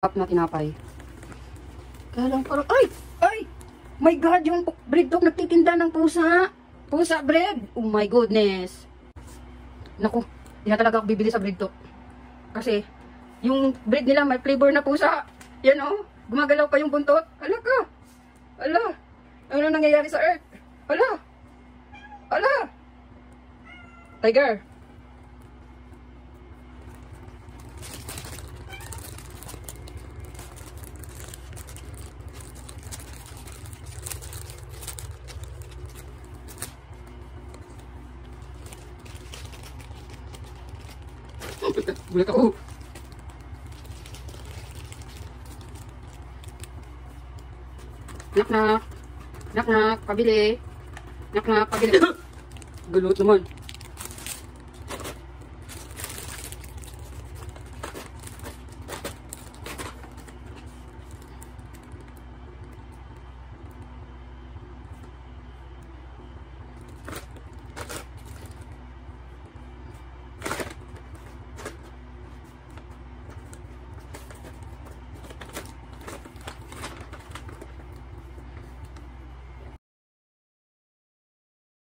Up na tinapay. Kaya lang parang, ay! My God, yung bread dog nagtitinda ng pusa. Pusa bread. Oh my goodness. Naku, hindi na talaga ako bibili sa bread dog. Kasi, yung bread nila may flavor na pusa. Yan oh, gumagalaw pa yung buntot. Ala ka. Ala. Ano nangyayari sa earth? Ala. Ala. Tiger. Gulat ako. Nak nak. Nak nak, pabili. Nak nak, pabili. Gulat naman.